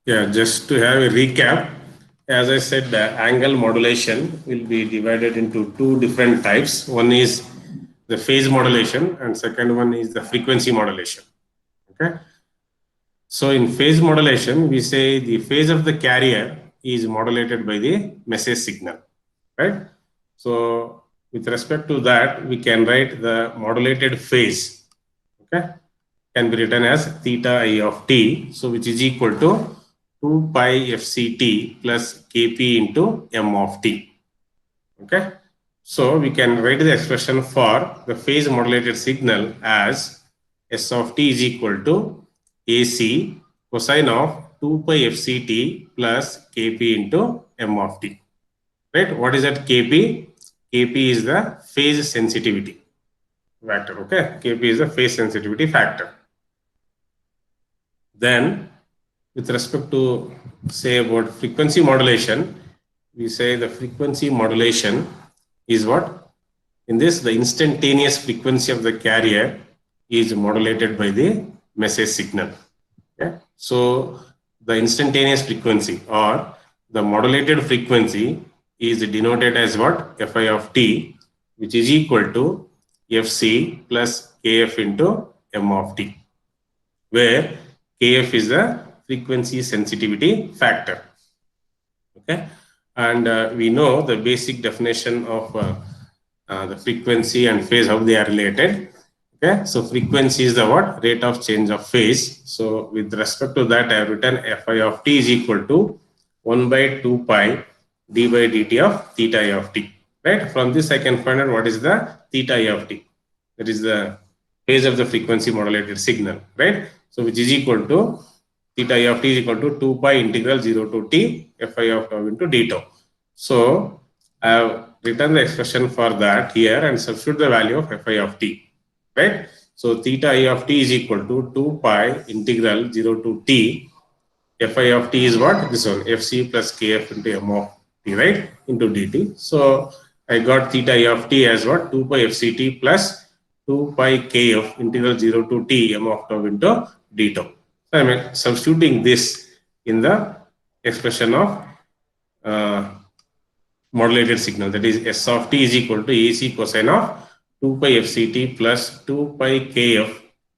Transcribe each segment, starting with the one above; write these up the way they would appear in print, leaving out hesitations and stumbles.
Yeah, just to have a recap, as I said, the angle modulation will be divided into two different types. One is the phase modulation, and second one is the frequency modulation. Okay. So in phase modulation, we say the phase of the carrier is modulated by the message signal, right? So with respect to that, we can write the modulated phase, okay, can be written as theta I of t, so which is equal to 2 pi fct plus kp into m of t, okay. So we can write the expression for the phase modulated signal as s of t is equal to ac cosine of 2 pi fct plus kp into m of t, right? What is that kp? Kp is the phase sensitivity factor, okay. Kp is the phase sensitivity factor. Then with respect to say about frequency modulation, we say the frequency modulation is what? In this, the instantaneous frequency of the carrier is modulated by the message signal. Okay? So the instantaneous frequency or the modulated frequency is denoted as what? Fi of t, which is equal to fc plus kf into m of t, where kf is the frequency sensitivity factor. Okay, and we know the basic definition of the frequency and phase, how they are related. Okay, so frequency is the what? Rate of change of phase. So with respect to that, I have written Fi of t is equal to 1 by 2 pi d by dt of theta I of t. Right? From this, I can find out what is the theta I of t. That is the phase of the frequency modulated signal. Right? So which is equal to theta I of t is equal to 2 pi integral 0 to t Fi of tau into d tau. So I have written the expression for that here and substitute the value of Fi of t, right? So theta I of t is equal to 2 pi integral 0 to t. Fi of t is what? This one, fc plus kf into m of t, right? Into dt. So I got theta I of t as what? 2 pi fct plus 2 pi kf integral 0 to t m of tau into d tau. So I'm substituting this in the expression of uh, modulated signal, that is s of t is equal to ac cosine of 2 pi fct plus 2 pi kf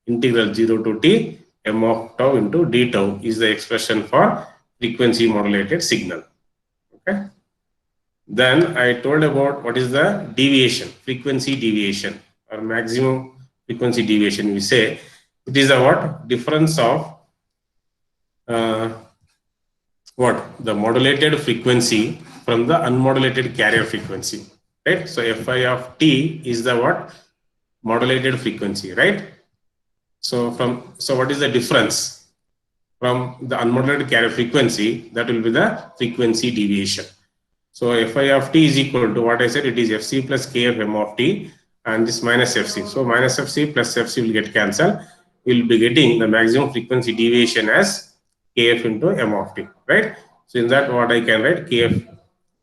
integral 0 to t m of tau into d tau is the expression for frequency modulated signal. Okay. Then I told about what is the deviation, frequency deviation or maximum frequency deviation. We say it is the what? Difference of what? The modulated frequency from the unmodulated carrier frequency, right? So Fi of t is the what? Modulated frequency, right? So what is the difference from the unmodulated carrier frequency? That will be the frequency deviation. So Fi of t is equal to what I said, it is fc plus kf m of t and this minus fc. So minus fc plus fc will get cancelled. We'll be getting the maximum frequency deviation as kf into m of t, right? So in that, what I can write, kf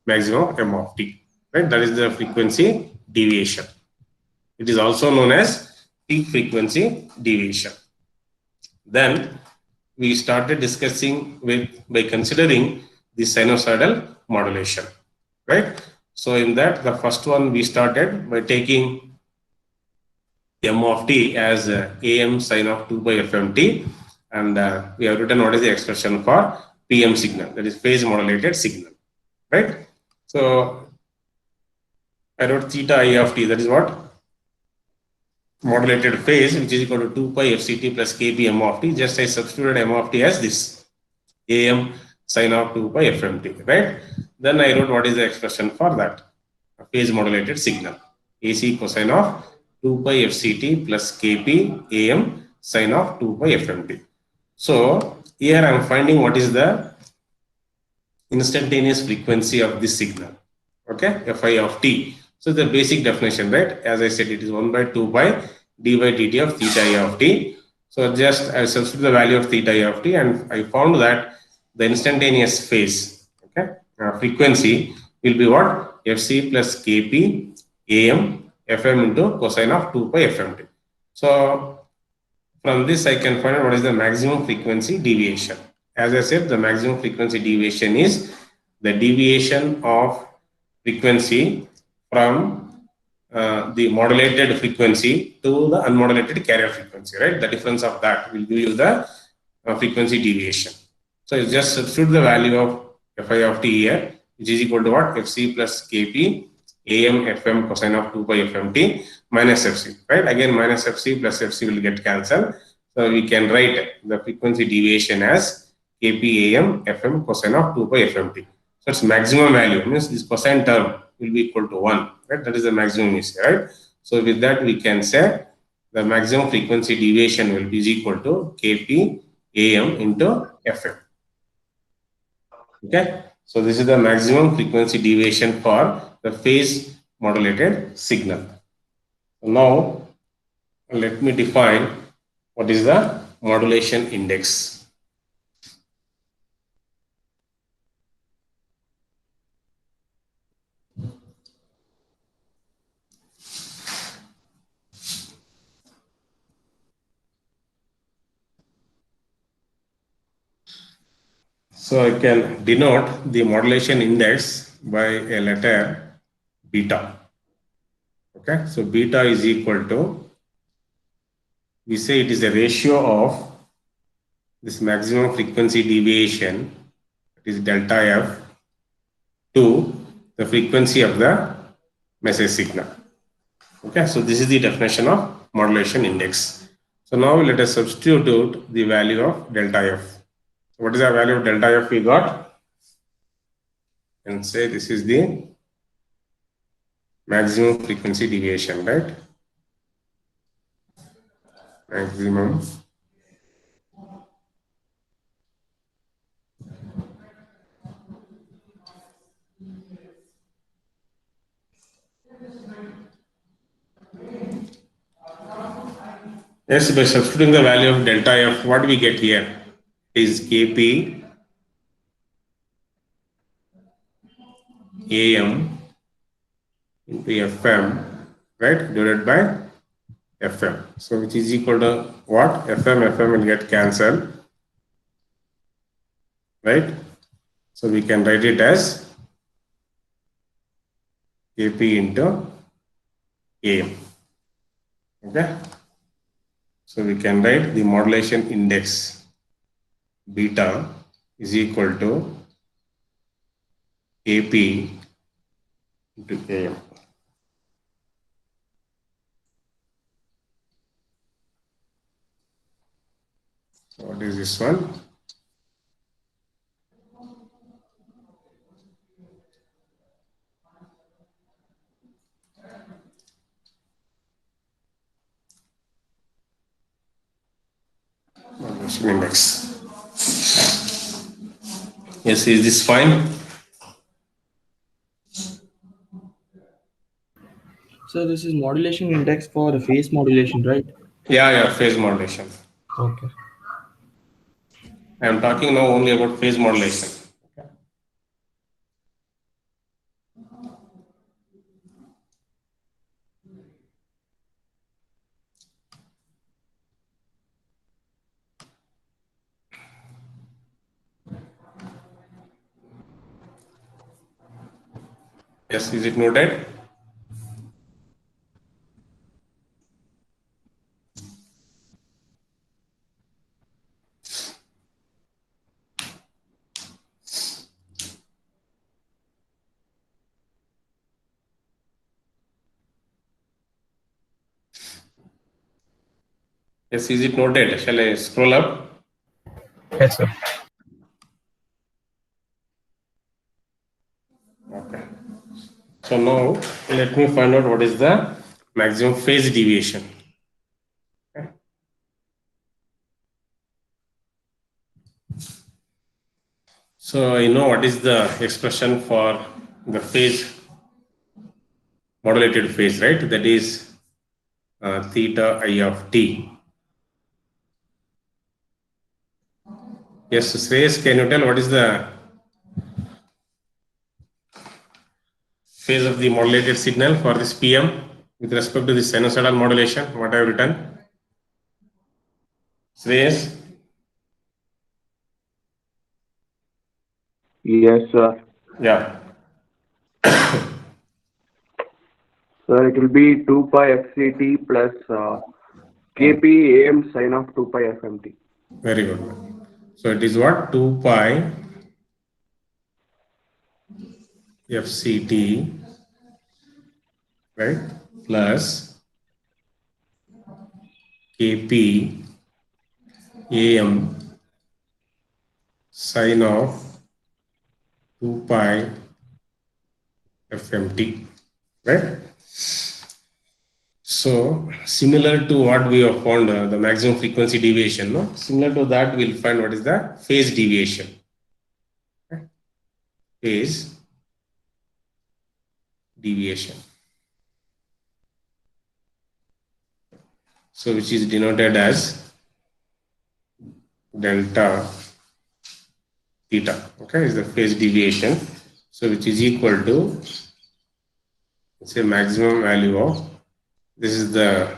maximum m of t, right? That is the frequency deviation. It is also known as peak frequency deviation. Then we started discussing by considering the sinusoidal modulation, right? So in that, the first one we started by taking m of t as am sine of 2 by fmt, and we have written what is the expression for PM signal, that is phase modulated signal, right? So I wrote theta I of t, that is what? Modulated phase, which is equal to 2 pi fct plus kp m of t. Just I substituted m of t as this am sine of 2 pi fmt, right? Then I wrote what is the expression for that phase modulated signal, AC cosine of 2 pi fct plus kp am sine of 2 pi fmt. So here I am finding what is the instantaneous frequency of this signal, okay, Fi of t. So the basic definition, right? As I said, it is 1 by 2 by d by dt of theta I of t. So just I substitute the value of theta I of t and I found that the instantaneous phase, okay, frequency will be what? Fc plus kp am fm into cosine of 2 pi fmt. So from this I can find out what is the maximum frequency deviation. as I said, the maximum frequency deviation is the deviation of frequency from the modulated frequency to the unmodulated carrier frequency, right? The difference of that will give you the frequency deviation. So you just substitute the value of Fi of t here, which is equal to what? Fc plus Kp Am Fm cosine of 2 pi Fmt minus Fc, right? Again, minus Fc plus Fc will get cancelled. So we can write the frequency deviation as Kp Am Fm cosine of 2 pi Fmt. So its maximum value means this cosine term will be equal to 1, right? That is the maximum is here, right? So with that we can say the maximum frequency deviation will be equal to Kp Am into Fm. Okay, so this is the maximum frequency deviation for the phase modulated signal. So now let me define what is the modulation index. So I can denote the modulation index by a letter beta. Okay, so beta is equal to, we say it is a ratio of this maximum frequency deviation, that is delta F, to the frequency of the message signal. Okay, so this is the definition of modulation index. So now let us substitute the value of delta F. What is the value of delta F we got? And say this is the maximum frequency deviation, right? Maximum yes, by substituting the value of delta F, what we get here is Kp Am into Fm, right, divided by Fm. So which is equal to what? Fm will get cancelled, right? So we can write it as Kp into Am. Okay. So we can write the modulation index beta is equal to Kp into Am. So what is this one? Modulation index. Yes, is this fine? So this is modulation index for the phase modulation, right? Yeah, phase modulation. Okay. I am talking now only about phase modulation. Okay. Yes, is it noted? Yes, is it noted? Shall I scroll up? Yes, sir. Okay. So now let me find out what is the maximum phase deviation. Okay. So I know what is the expression for the phase, modulated phase, right? That is theta I of t. Yes, Shreyas, can you tell what is the phase of the modulated signal for this PM with respect to the sinusoidal modulation? What I have written? Shreyas? Yes, sir. Yeah. Sir, it will be 2 pi FCT plus KP AM sine of 2 pi FMT. Very good. So it is what? 2 pi FCT, right? Plus KP AM sine of 2 pi FMT, right? So similar to what we have found the maximum frequency deviation, no? Similar to that, we'll find what is the phase deviation. Okay? Phase deviation. So which is denoted as delta theta. Okay, is the phase deviation. So which is equal to, say, maximum value of, this is the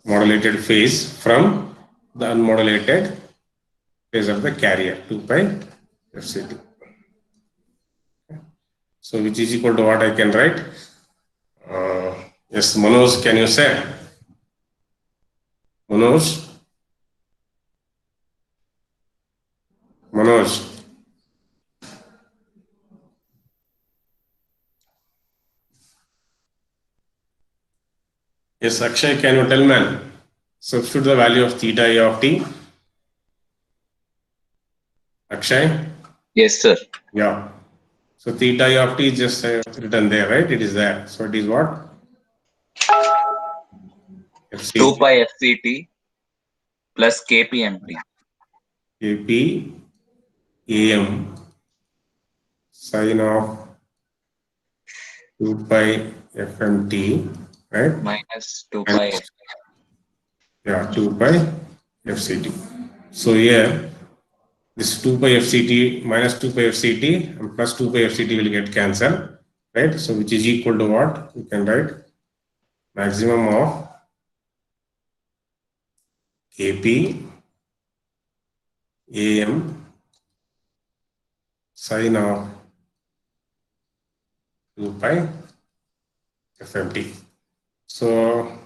modulated phase from the unmodulated phase of the carrier, 2 pi FCT. So which is equal to what I can write? Yes, Manoj, can you say? Manoj? Manoj? Yes, Akshay, can you tell, man? Substitute the value of theta A of t. Akshay? Yes, sir. Yeah. So theta A of t is just written there, right? It is there. So it is what? 2 pi FCT plus KPMT. KP AM sine of 2 pi FMT, right? Minus 2 pi. Yeah, 2 pi FCT. So here, this 2 pi FCT minus 2 pi FCT and plus 2 pi FCT will get cancelled, right? So which is equal to what? You can write maximum of KP AM sine of 2 pi FMT. So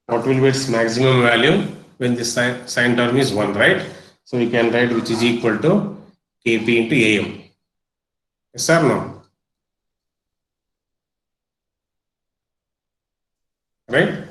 what will be its maximum value when this sine term is 1, right? So we can write which is equal to KP into AM. Yes or no? Right?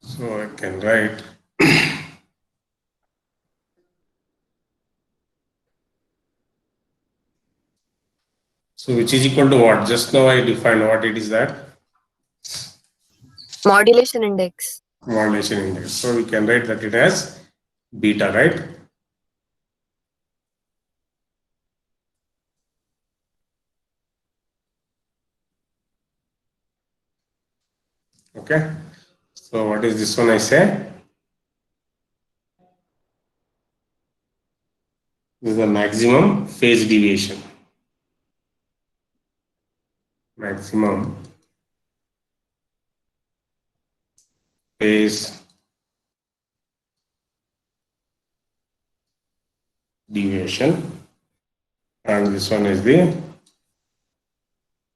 So I can write so which is equal to what? Just now I defined what it is, that Modulation index. modulation index. So we can write that it as beta, right? Okay. So what is this one I say? This is the maximum phase deviation. Maximum phase deviation, and this one is the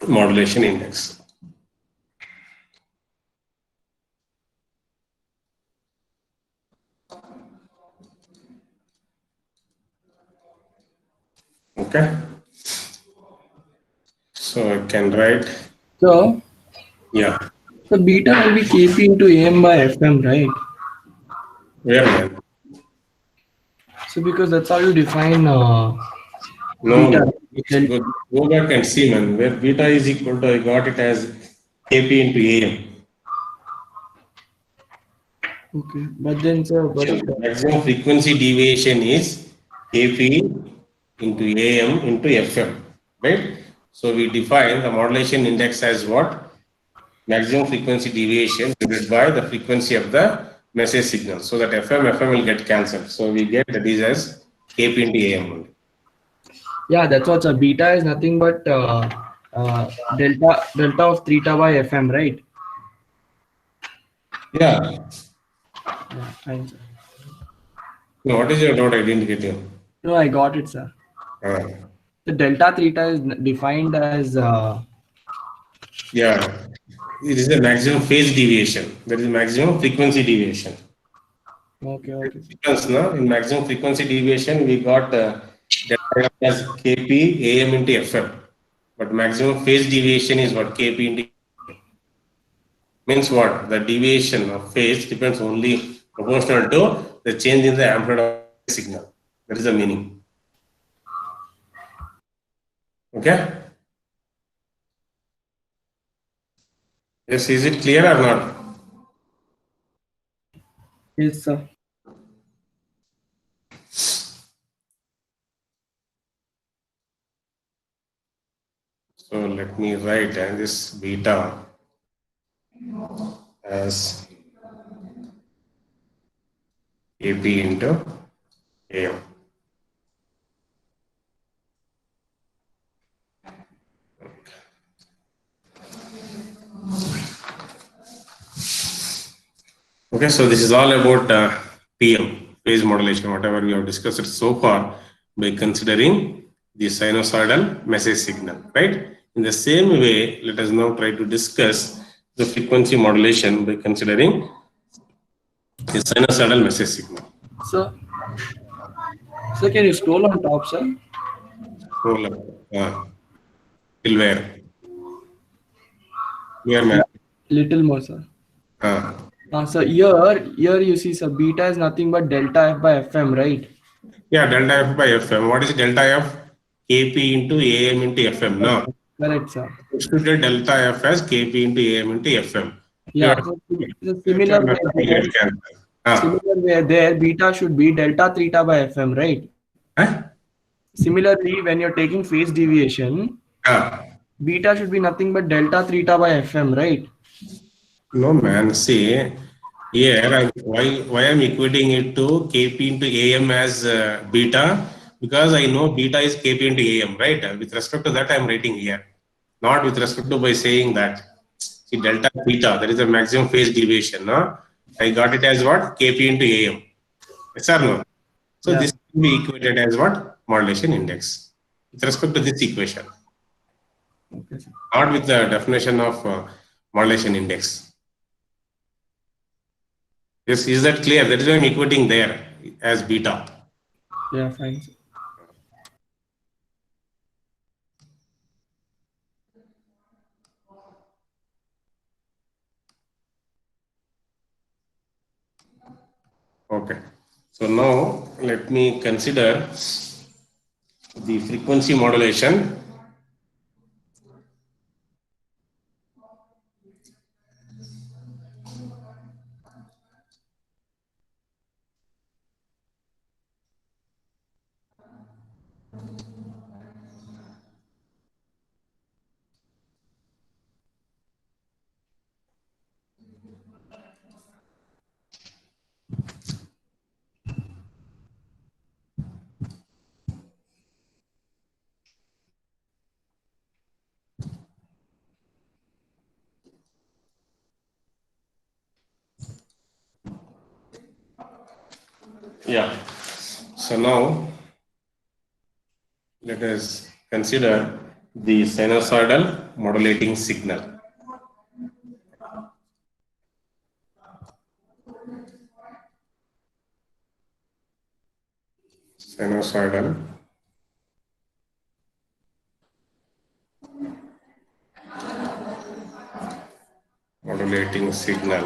modulation index. Okay. So I can write, So yeah, the beta will be Kp into AM by FM, right? where man? So because that's how you define No, beta. go back and see, man, where beta is equal to, I got it as Kp into AM. Okay, but then sir, but Maximum frequency deviation is Kp into AM into FM, right? So we define the modulation index as what? Maximum frequency deviation divided by the frequency of the message signal. So that FM will get cancelled. So we get that is as Kp into AM only. Yeah, that's what, sir. Beta is nothing but delta of theta by Fm, right? Yeah. Yeah, fine, sir. No, what is your doubt? I didn't get you. No, I got it, sir. Uh, The delta theta is defined as yeah. It is the maximum phase deviation. That is maximum frequency deviation. okay, okay, sir. Difference, no? In maximum frequency deviation, we got delta as Kp AM into Fm. But maximum phase deviation is what? Kp into means what? The deviation of phase depends only proportional to the change in the amplitude of the signal. That is the meaning. Okay? Yes, is it clear or not? Yes, sir. So let me write this beta as Kp into AM. Okay, so this is all about PM, phase modulation, whatever we have discussed it so far by considering the sinusoidal message signal, right? In the same way, let us now try to discuss the frequency modulation by considering the sinusoidal message signal. Sir, sir, can you scroll on top, sir? Scroll up. Till where? Where, man? Little more, sir. Uh, So here you see, sir, beta is nothing but delta F by Fm, right? yeah, delta F by Fm. What is delta F? Kp into AM into Fm. No. Correct, sir. Substitute delta F as Kp into AM into Fm. Yeah. So similar way there, similar way there, beta should be delta theta by Fm, right? Huh? Similarly, when you're taking phase deviation, beta should be nothing but delta theta by Fm, right? No, man. See, here, why I'm equating it to Kp into AM as beta? Because I know beta is Kp into AM, right? With respect to that, I'm writing here. Not with respect to by saying that. See, delta theta, that is the maximum phase deviation. No? I got it as what? Kp into AM. Yes or no? So Yeah. this can be equated as what? Modulation index. With respect to this equation. Okay, sir. Not with the definition of modulation index. Yes, is that clear? That is why I'm equating there as beta. Yeah, fine, sir. Okay. So now let me consider the frequency modulation. Yeah. So now let us consider the sinusoidal modulating signal. Sinusoidal modulating signal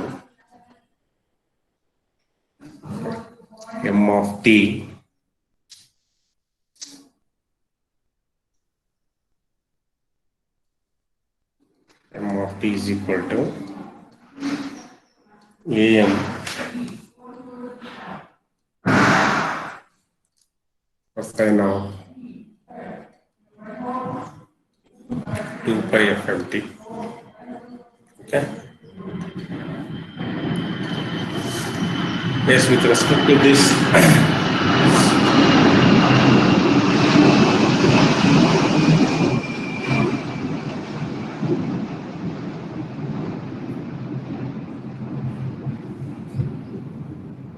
M of t M of t is equal to AM cosine of 2 pi FMT. Okay. Yes, with respect to this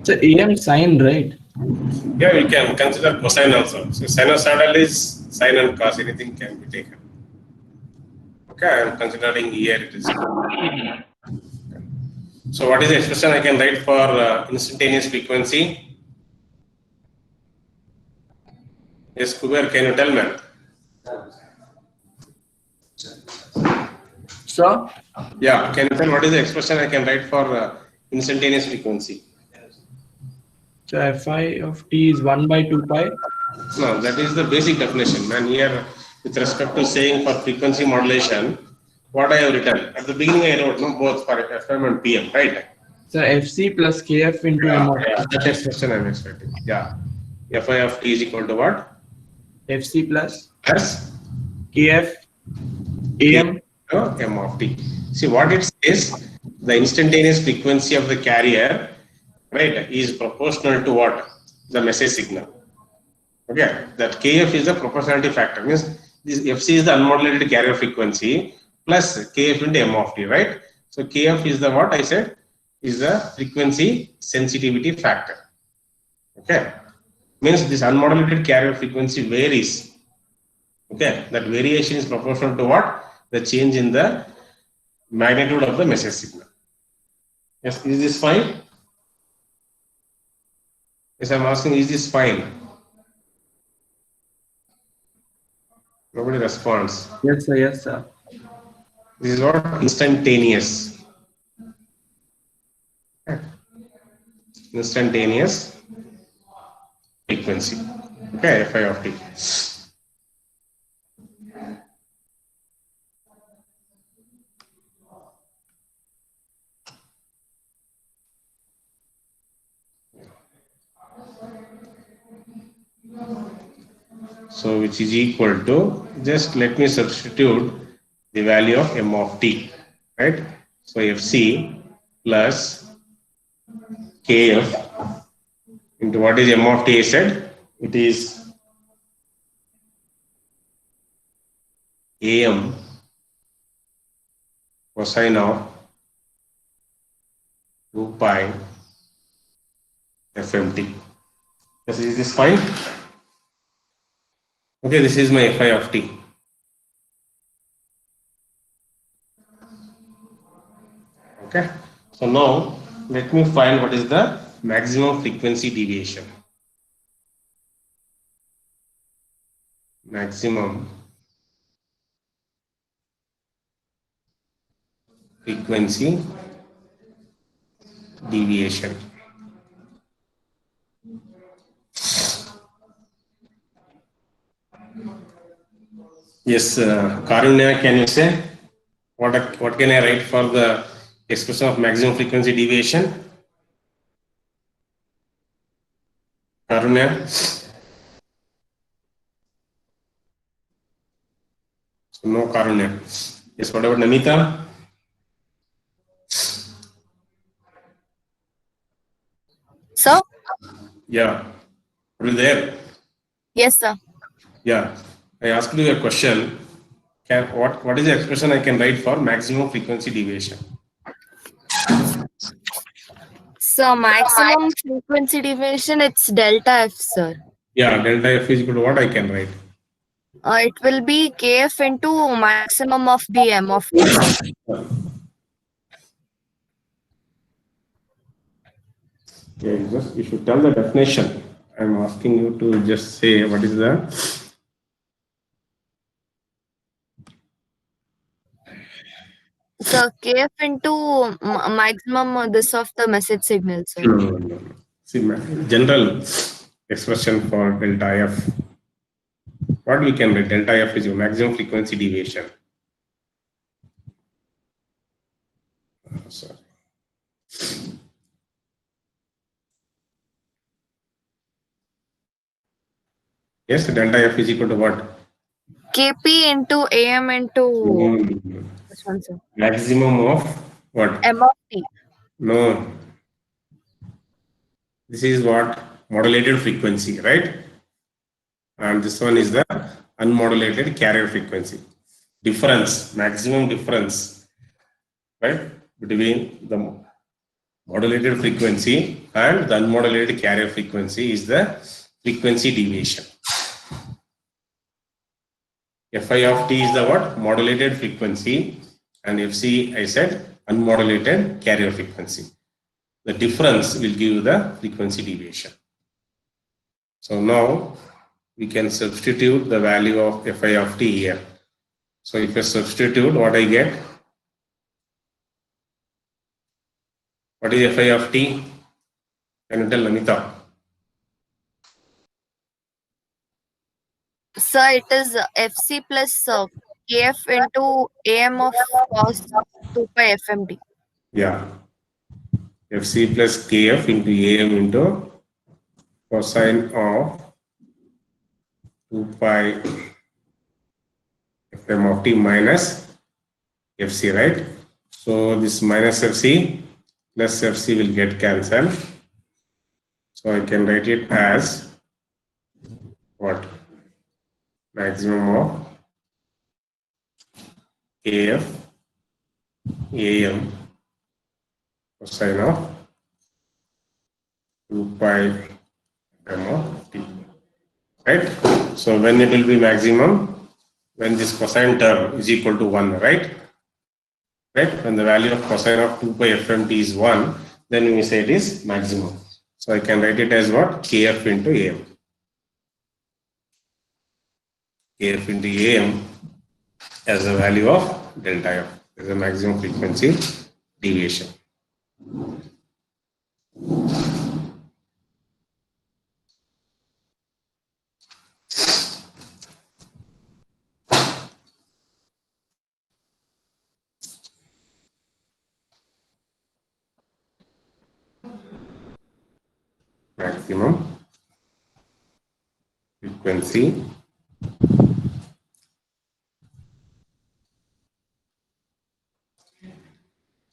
So AM sine, right? Yeah, we can consider cosine also. So sinusoidal is sine and cos, anything can be taken. Okay, I am considering here it is. So what is the expression I can write for instantaneous frequency? Yes, Kuber, can you tell me? So Yeah, can you tell what is the expression I can write for instantaneous frequency? Fi of t is 1 by 2 pi. No, that is the basic definition. And here, with respect to saying for frequency modulation, what I have written at the beginning, I wrote no both for FM and PM, right? So FC plus KF into M of Yeah, that expression I am expecting. Yeah, Fi of t is equal to what? FC plus Plus KF AM. M of t. See what it says, the instantaneous frequency of the carrier, right, is proportional to what? The message signal. Okay, that Kf is the proportionality factor. Means this Fc is the unmodulated carrier frequency plus Kf into M of t, right? So Kf is the what I said is the frequency sensitivity factor. Okay, means this unmodulated carrier frequency varies. Okay, that variation is proportional to what? The change in the magnitude of the message signal. Yes, is this fine? Yes, I'm asking, is this fine? Nobody responds. Yes, sir. Yes, sir. This is what instantaneous. Instantaneous frequency. Okay, Fi of t. So which is equal to, just let me substitute the value of M of t, right? So Fc plus Kf into what is M of t I said? It is Am cosine of 2 pi FMT. Yes, is this fine? Okay, this is my Fi of t. Okay, so now let me find what is the maximum frequency deviation. Maximum frequency deviation. Yes, Karunya, can you say what can I write for the expression of maximum frequency deviation? Karunya? So no Karunya. Yes, what about Namita? Sir? Yeah. Are you there? Yes, sir. Yeah. I asked you a question. What is the expression I can write for maximum frequency deviation? So maximum frequency deviation, it's delta F, sir. Yeah, delta F is equal to what I can write? It will be KF into maximum of the M of t. Yeah, you should tell the definition. I'm asking you to just say what is the. So KF into maximum this of the message signal, sir. No. See, general expression for delta F. What we can write? Delta F is your maximum frequency deviation. Sorry. Yes, delta F is equal to what? KP into AM into this one, sir. Maximum of what? M of t. No. This is what? Modulated frequency, right? And this one is the unmodulated carrier frequency. Difference, maximum difference, right? Between modulated frequency and the unmodulated carrier frequency is the frequency deviation. Fi of t is the what? Modulated frequency, and Fc I said unmodulated carrier frequency. The difference will give you the frequency deviation. So now we can substitute the value of Fi of t here. So if I substitute, what I get? What is Fi of t? Can you tell, Namita? Sir, it is FC plus KF into AM of cos 2 pi FMT. Yeah. Fc plus Kf into Am into cosine of 2 pi Fm of t minus Fc, right? So this minus Fc plus Fc will get cancelled. So I can write it as what? Maximum of Kf Am cosine of 2 pi m of t, right? So when it will be maximum, when this cosine term is equal to 1, right? Right? When the value of cosine of 2 pi fmt is 1, then we say it is maximum. So I can write it as what? Kf into am. Kf into am as the value of delta f, as a maximum frequency deviation. Maximum frequency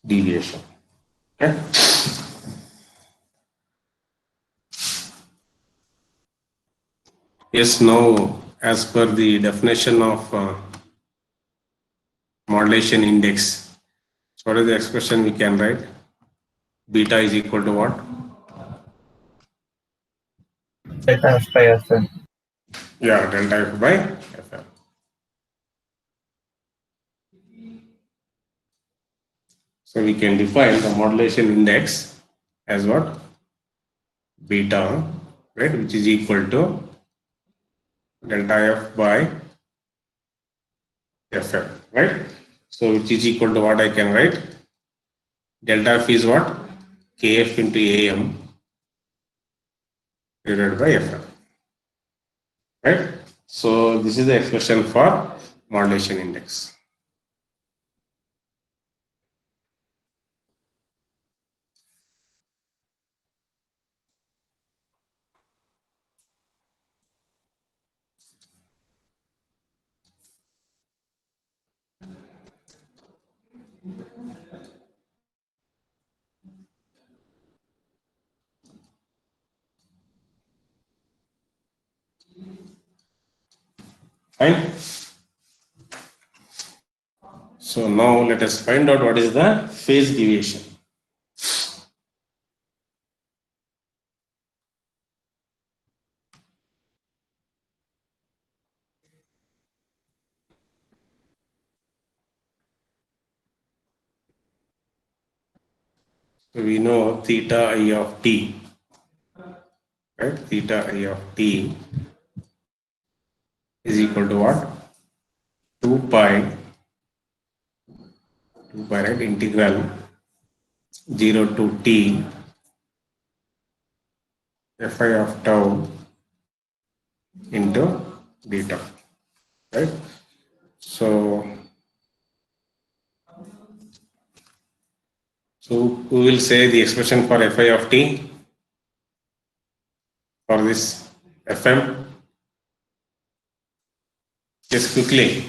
deviation. Okay. Yes, now as per the definition of modulation index, so what is the expression we can write? Beta is equal to what? Delta f by Fm. Yeah, delta f by Fm. So we can define the modulation index as what? Beta, right, which is equal to delta f by Fm, right? So which is equal to what I can write? Delta f is what? Kf into Am divided by Fm, right? So this is the expression for modulation index. Fine. So now let us find out what is the phase deviation. So we know theta I of t, right? Theta I of t is equal to what? 2 pi, right? Integral 0 to t fi of tau into beta, right? So we will say the expression for fi of t for this Fm. Just quickly.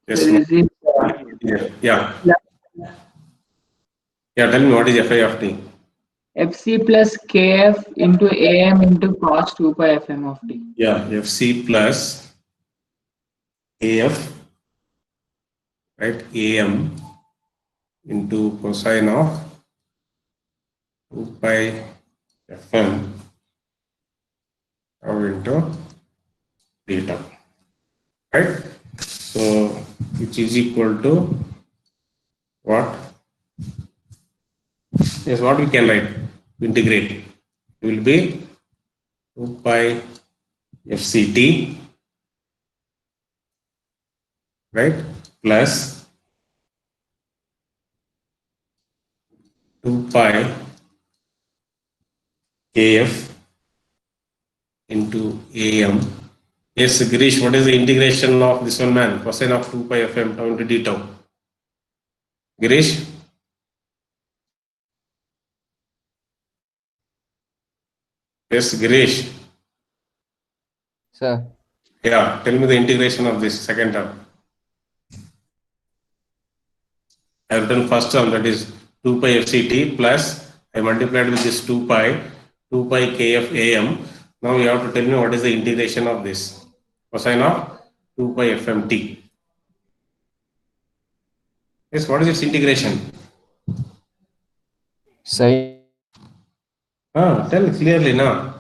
Yes. Yeah. Yeah, tell me what is fi of t? Fc plus Kf into Am into cos 2 pi Fm of t. Yeah, Fc plus Af right? AM into cosine of 2 pi FM tau into theta, right? So which is equal to what? Yes, what we can write? Integrate. It will be 2 pi FCT, right? Plus 2 pi KF into AM. Yes, Girish, what is the integration of this one, man? Cosine of 2 pi FM tau into d tau. Girish? Yes, Girish. Sir, Yeah, tell me the integration of this second term. I have done first term, that is 2 pi FCT plus I multiplied with this 2 pi KF AM. Now you have to tell me what is the integration of this. Cosine of 2 pi FMT. Yes, what is its integration? sine Tell clearly now.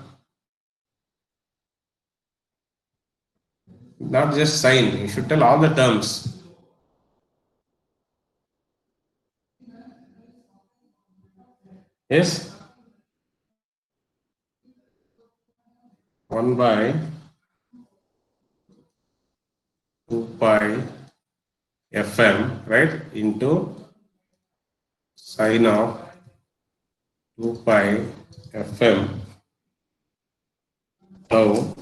Not just sine, you should tell all the terms. Yes? 1 by 2 pi FM, right, into sine of 2 pi FM tau,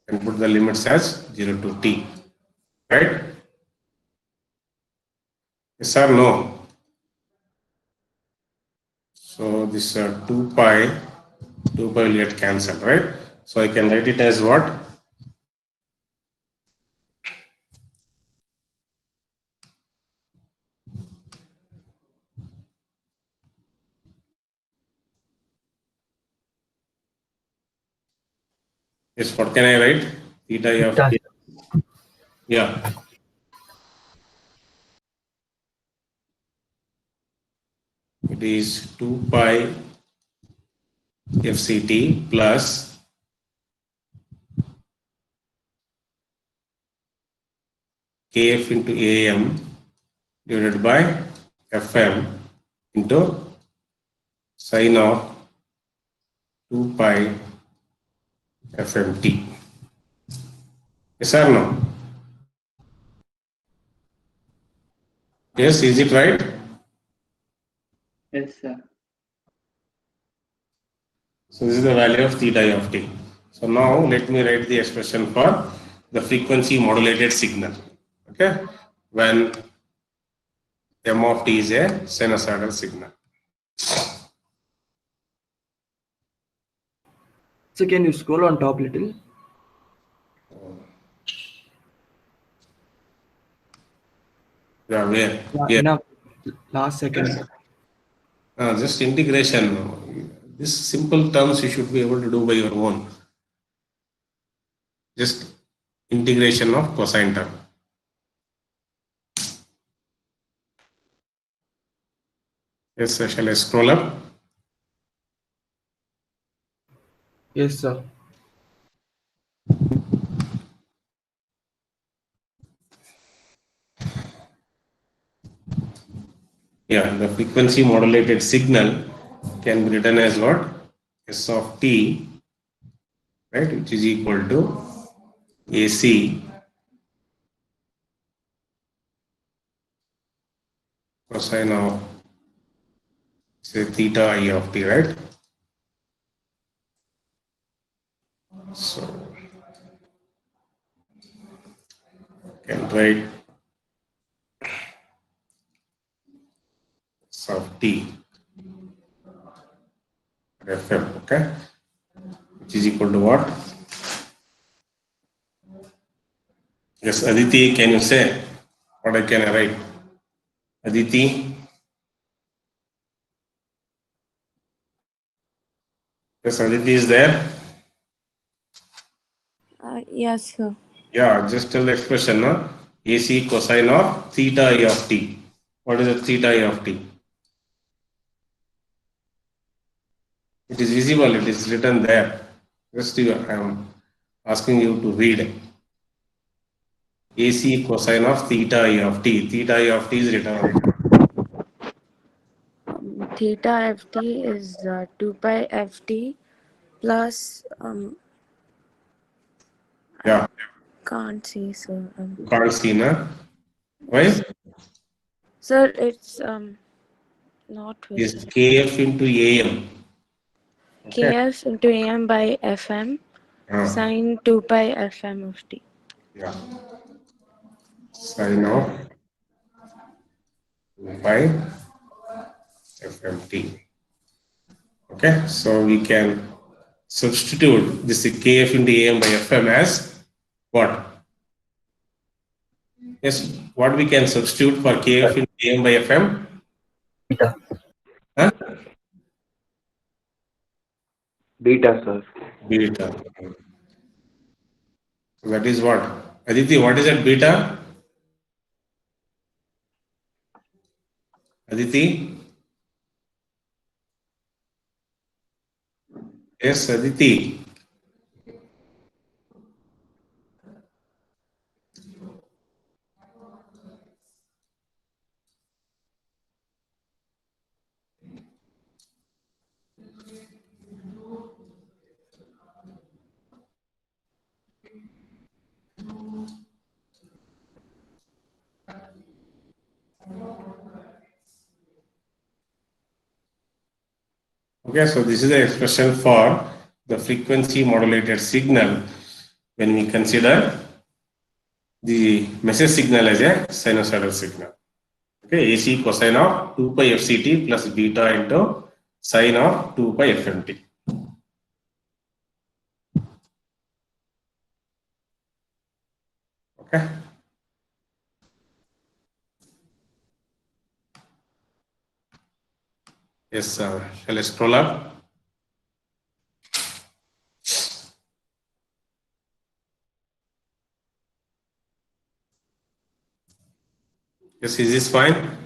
and put the limits as 0 to t, right? Yes or no? So this 2 pi will get cancelled, right? So I can write it as what? Yes, what can I write? Theta of t. Yeah. It is 2 pi FCT plus KF into AM divided by FM into sine of 2 pi FMT. Yes or no? Yes, is it right? Yes, sir. So this is the value of theta of t. So now let me write the expression for the frequency modulated signal. Okay, when m of t is a sinusoidal signal. So can you scroll on top little? Yeah, where? Yeah, Yeah. enough. Last second. Just integration. These simple terms you should be able to do by your own. Just integration of cosine term. Yes, shall I scroll up? Yes, sir. Yeah, the frequency modulated signal can be written as what? S of t, right, which is equal to AC cosine of, say, theta I of t, right? So, can write S of t FM, okay, which is equal to what? Yes, Aditi, can you say what I can write? Aditi? Yes, Aditi is there. Yes, sir. Yeah, just tell the expression, no? AC cosine of theta I of t. What is the theta I of t? It is visible, it is written there. Just I am asking you to read. AC cosine of theta I of t. Theta I of t is written on there. Theta ft is 2 pi ft plus Yeah, can't see, sir. you can't see, na? Why? Sir, it's not Is visible. kf into am. Okay. Kf into am by fm sine 2 pi fm of t. Yeah. Sine of 2 pi fmt. Okay, so we can substitute this kf into am by fm as what? Yes, what we can substitute for kf into am by fm? Beta. Huh? Beta, sir. Beta. So that is what? Aditi, what is that beta? Aditi? Yes, Aditi. Okay, so this is the expression for the frequency modulated signal when we consider the message signal as a sinusoidal signal. Okay, AC cosine of 2 pi fct plus beta into sine of 2 pi fmt. Okay. Yes, shall I scroll up? Yes, is this fine?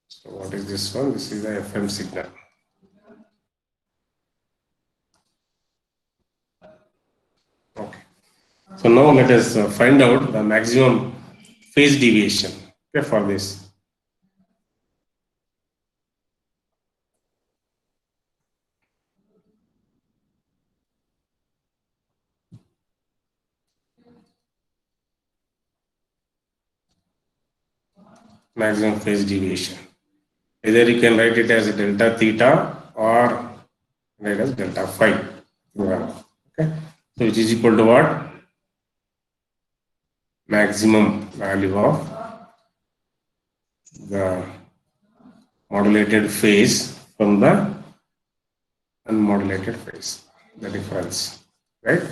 So what is this one? This is the FM signal. Okay. So now let us find out the maximum phase deviation, okay, for this. Maximum phase deviation. Either you can write it as delta theta or write as delta phi. Okay. So which is equal to what? Maximum value of the modulated phase from the unmodulated phase, the difference, right?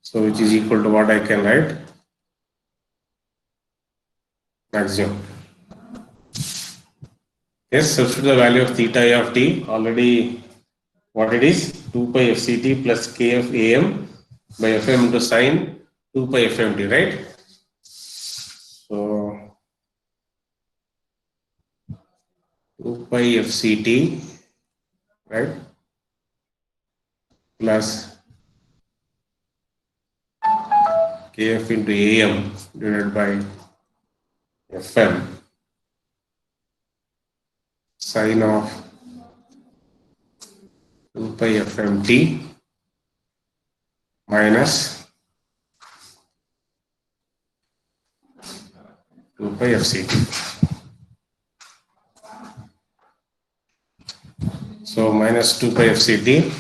So which is equal to what I can write? Maximum. Yes, substitute the value of theta I of t. Already what it is? 2 pi fct plus kf am by fm into sine 2 pi fmt, right? So 2 pi fct, right? Plus kf into am divided by fm sine of 2 pi fmt minus 2 pi fct. So minus 2 pi fct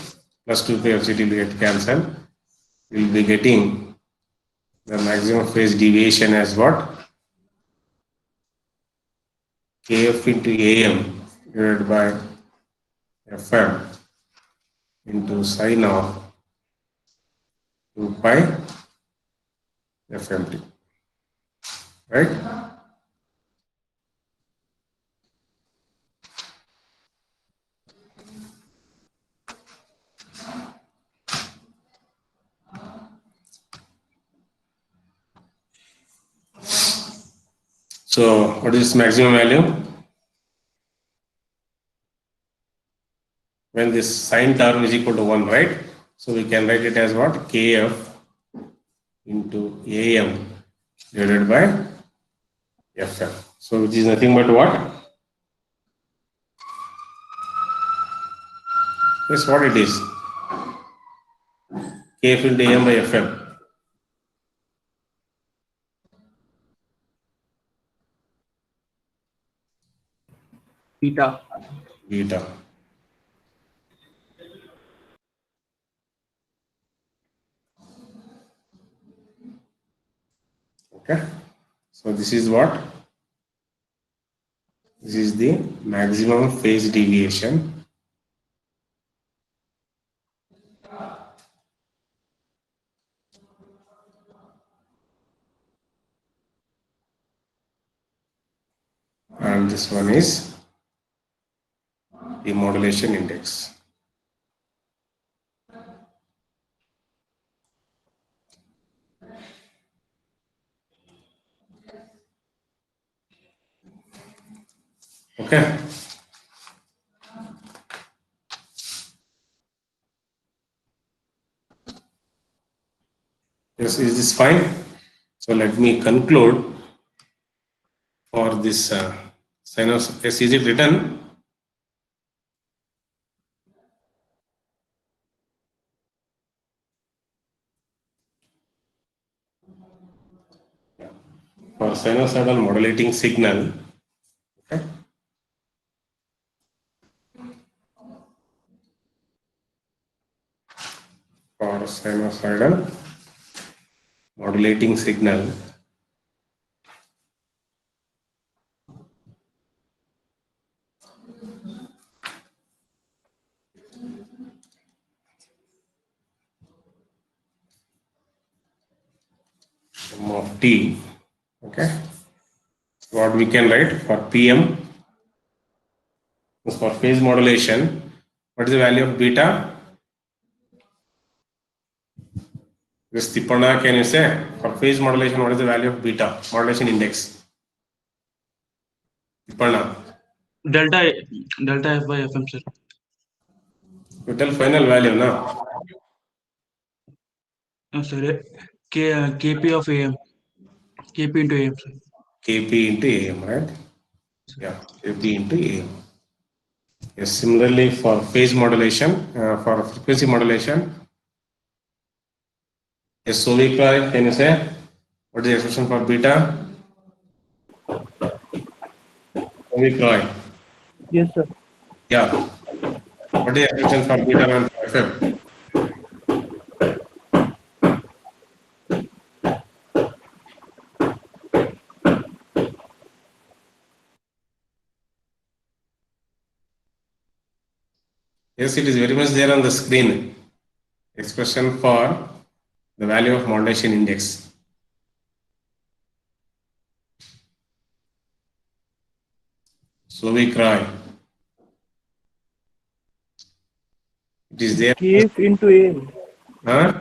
plus 2 pi fct will get cancelled. We will be getting the maximum phase deviation as what? Kf into am divided by fm into sine of 2 pi fmt. right? So what is maximum value? When this sine term is equal to 1, right? So we can write it as what? Kf into Am divided by Fm. So which is nothing but what? Yes, what it is? Kf into Am by Fm. Beta. Beta. Okay. So this is what? This is the maximum phase deviation. And this one is the modulation index. Okay. Yes, is this fine? So let me conclude for this sinus. Yes, is it written? For sinusoidal modulating signal. Okay. For sinusoidal modulating signal. Sum of t. Okay. So what we can write for PM is for phase modulation. What is the value of beta? This Tipana, can you say for phase modulation what is the value of beta modulation index? Tipana. Delta F by FM, sir. You tell final value now. Sorry, KP of AM. KP into AM, sir. KP into AM, right? Yeah, KP into AM. Yes, similarly for phase modulation, for frequency modulation. Yes, Sovikroy, can you say what is the expression for beta? Sovikroy. Yes, sir. Yeah. What is the expression for beta and FM? Yes, it is very much there on the screen. Expression for the value of modulation index. Sovikroy. It is there. KF into AM. Huh?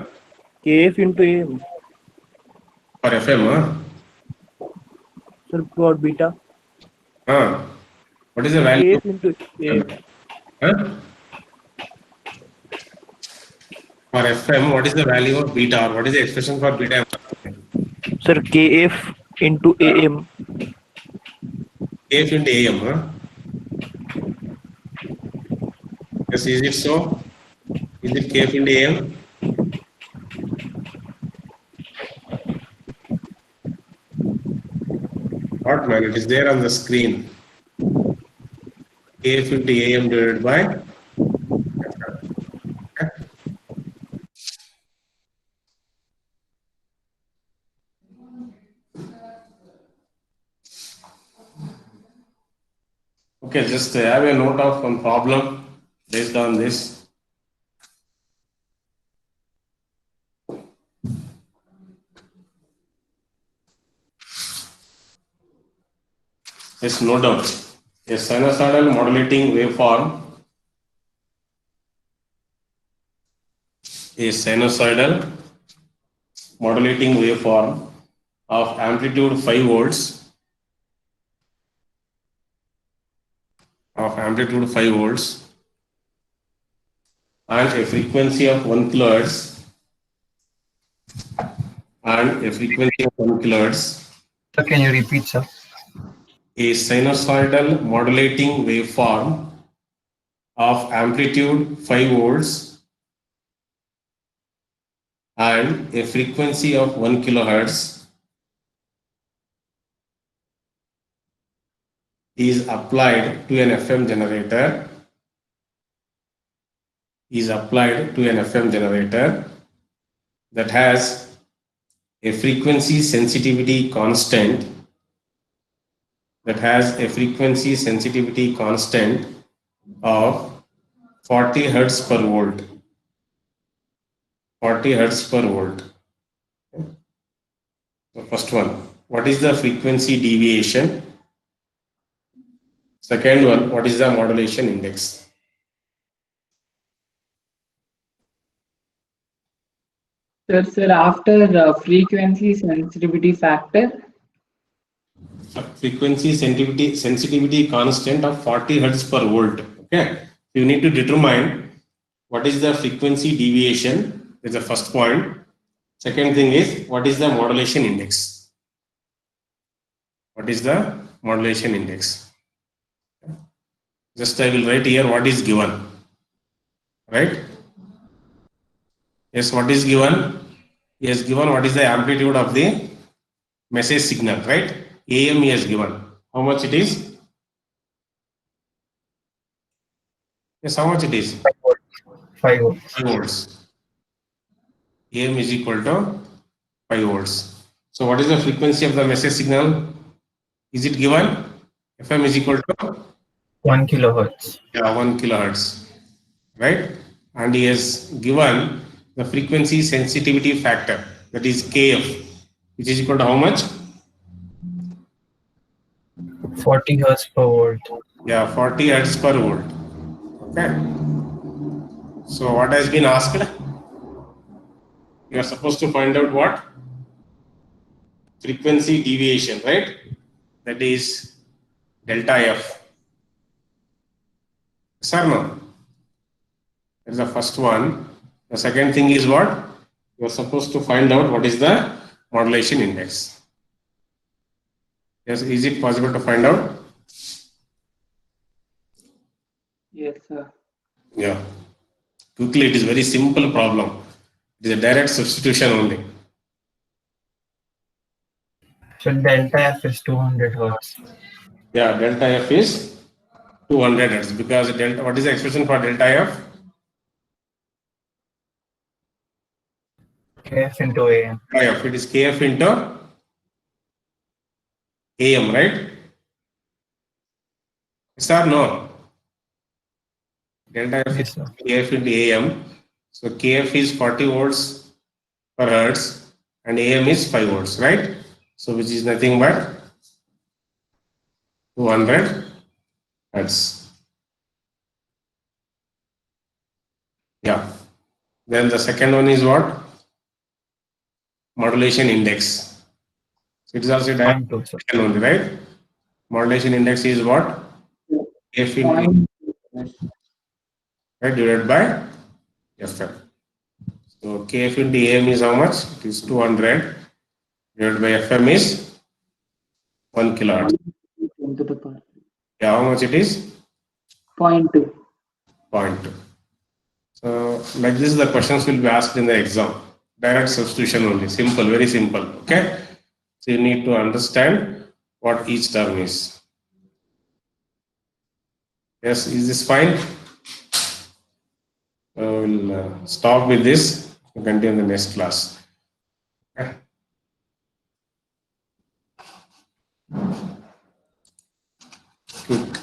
KF into AM. For FM, huh? Sir, for beta. Huh? What is the value? KF into AM. Huh? For FM, what is the value of beta? Or what is the expression for beta? Sir, KF into AM. KF into AM, huh? Yes, is it so? Is it KF into AM? What, man? It is there on the screen. KF into AM divided by. Okay, just have a note of one problem based on this. Yes, no doubt. A sinusoidal modulating waveform. A sinusoidal modulating waveform of amplitude 5 volts and a frequency of 1 kilohertz So can you repeat, sir? A sinusoidal modulating waveform of amplitude 5 volts and a frequency of 1 kilohertz is applied to an FM generator that has a frequency sensitivity constant of 40 hertz per volt. The first one, what is the frequency deviation? Second one, what is the modulation index? Sir, after frequency sensitivity factor, Frequency sensitivity constant of 40 hertz per volt. Okay, you need to determine what is the frequency deviation, is the first point. Second thing is, what is the modulation index? Just I will write here what is given, right? Yes, what is given? Yes, given what is the amplitude of the message signal, right? AM is given. How much it is? Yes, how much it is? 5 volts. 5 volts. AM is equal to 5 volts. So what is the frequency of the message signal? Is it given? FM is equal to 1 kilohertz. 1 kilohertz, right? And he has given the frequency sensitivity factor, that is KF, which is equal to how much? 40 hertz per volt. 40 hertz per volt. Okay. So what has been asked? You are supposed to find out what? Frequency deviation, right? That is delta F. Yes or no? That's the first one. The second thing is what? You are supposed to find out what is the modulation index. Yes, is it possible to find out? yes, sir. Yeah. Quickly, it is very simple problem. It is a direct substitution only. So delta F is 200 hertz. Yeah, delta F is 200 hertz because delta. What is the expression for delta F? KF into AM. KF. It is KF into AM, right? Yes or no? Delta F is KF into AM. So KF is 40 volts per hertz and AM is 5 volts, right? So which is nothing but 200 hertz. Yeah. Then the second one is what? Modulation index. So it is also direct only, right? Modulation index is what? F into right, divided by FM. So KF into AM is how much? It is 200 divided by FM is 1 kilohertz. Yeah, how much it is? 0.2. 0.2. So like this, the questions will be asked in the exam. Direct substitution only. Simple, very simple. Okay. So you need to understand what each term is. Yes, is this fine? We'll stop with this. We'll continue in the next class. Okay. Good.